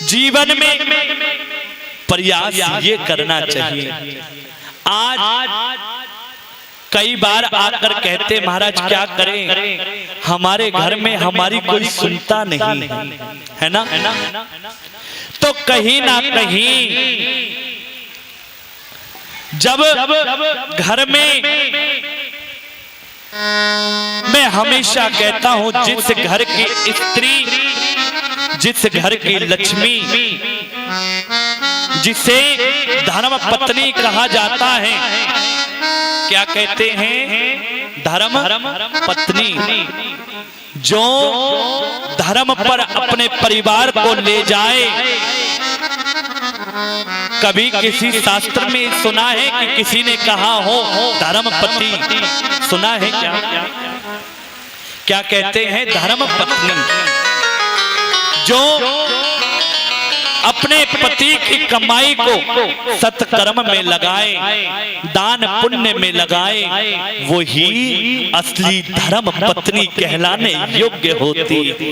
जीवन में प्रयास ये करना चाहिए। आज कई बार आकर कहते महाराज क्या करें, हमारे घर में हमारी कोई सुनता नहीं है ना। तो कहीं ना कहीं जब घर में, मैं हमेशा कहता हूं जिस घर की स्त्री, जिस घर की लक्ष्मी, जिसे धर्म पत्नी कहा जाता है, क्या कहते हैं, धर्म पत्नी, जो धर्म पर अपने परिवार को ले जाए। कभी किसी शास्त्र में सुना है कि किसी ने कहा हो धर्म पति, सुना है क्या? क्या कहते हैं, धर्म पत्नी जो अपने पति की कमाई को सत्कर्म में लगाए, दान पुण्य में लगाए, वो ही असली धर्म पत्नी कहलाने योग्य होती है।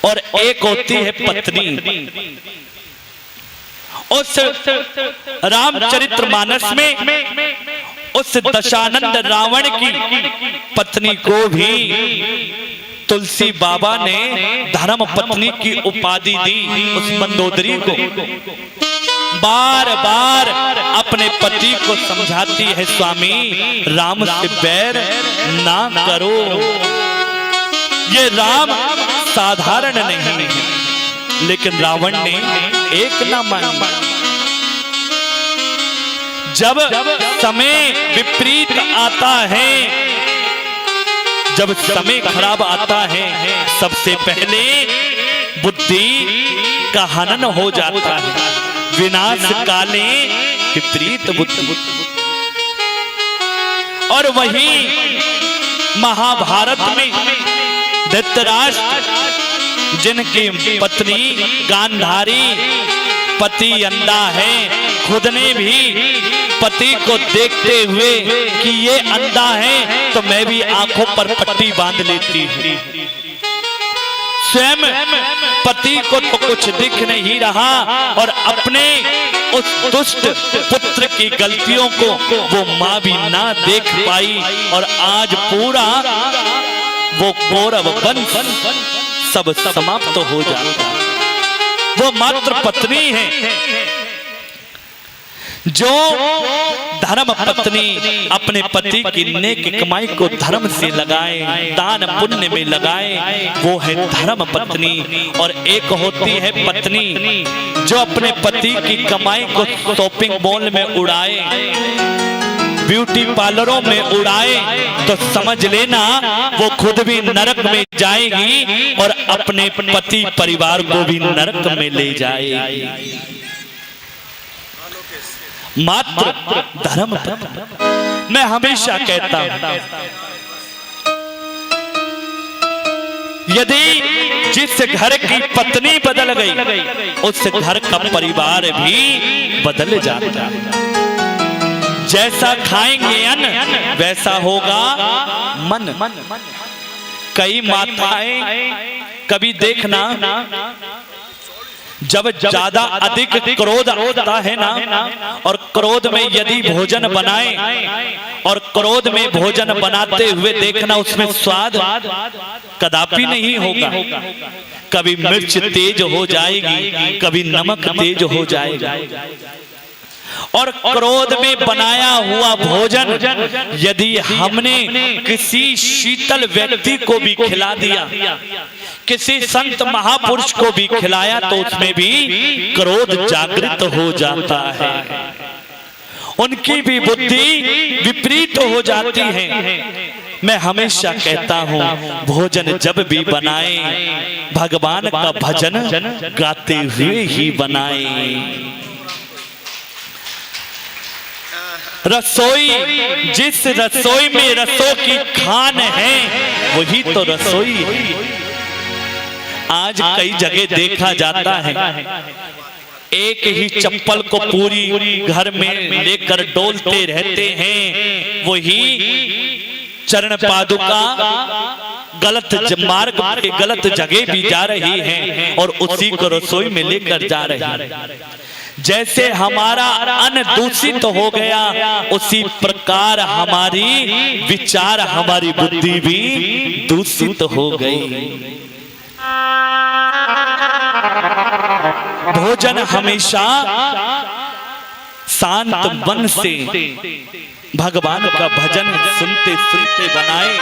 और एक होती है पत्नी, उस रामचरितमानस में उस दशानंद रावण की पत्नी को भी तुलसी बाबा ने धर्म पत्नी की उपाधि दी। उस मंदोदरी को बार बार अपने पति को समझाती है, स्वामी राम से बैर ना करो, ये राम साधारण नहीं है। लेकिन रावण ने एक ना मानी। जब समय विपरीत आता है, जब समय खराब आता है, सबसे पहले बुद्धि का हनन हो जाता है। विनाश काले विपरीत बुद्धि। और वही महाभारत में धृतराष्ट्र, जिनकी पत्नी गांधारी पति अंधा है, खुद ने भी पति को देखते हुए कि ये अंधा है तो मैं भी आंखों पर पट्टी बांध लेती हूँ। स्वयं पति को तो कुछ दिख नहीं रहा और अपने उस दुष्ट पुत्र की गलतियों को वो माँ भी ना देख पाई। और आज पूरा वो कौरव वंश सब समाप्त हो जाता। वो मात्र पत्नी है जो धर्म पत्नी अपने पति की नेक कमाई को धर्म से लगाए, दान पुण्य में लगाए, वो है धर्म पत्नी। और एक होती है पत्नी जो अपने पति की कमाई को शॉपिंग मॉल में उड़ाए, ब्यूटी पार्लरों में उड़ाए, तो समझ लेना वो खुद भी नरक में जाएगी और अपने पति परिवार को भी नरक में ले जाएगी। मात्र धर्म पत्नी। मैं हमेशा कहता हूं, यदि जिस घर की पत्नी बदल गई, उस घर का परिवार भी बदल जाता है। जैसा खाएंगे अन्न वैसा होगा मन। कई माताएं, कभी देखना, जब ज्यादा अधिक क्रोध आता है ना, और क्रोध में यदि भोजन बनाए और क्रोध में भोजन बनाते हुए देखना उसमें स्वाद कदापि नहीं होगा। कभी मिर्च तेज हो जाएगी, कभी नमक तेज हो जाएगा। और क्रोध में बनाया हुआ भोजन यदि हमने किसी शीतल व्यक्ति को भी खिला दिया, किसी संत महापुरुष को भी खिलाया, तो उसमें भी क्रोध जागृत हो जाता है, उनकी भी बुद्धि विपरीत हो जाती है। मैं हमेशा कहता हूँ, भोजन जब भी बनाए भगवान का भजन गाते हुए ही बनाए। रसोई, जिस रसोई में रसों की खान है वही तो रसोई है। आज कई जगह देखा जाता है, एक ही चप्पल को पूरी घर में लेकर डोलते रहते हैं, वही चरण पादुका गलत मार्ग पे गलत जगह भी जा रही हैं और उसी को रसोई में लेकर जा रही हैं। जैसे हमारा अन्न दूषित हो गया, उसी प्रकार हमारी विचार, हमारी बुद्धि भी दूषित हो गई। भोजन हमेशा शांत मन से भगवान का भजन सुनते सुनते बनाए।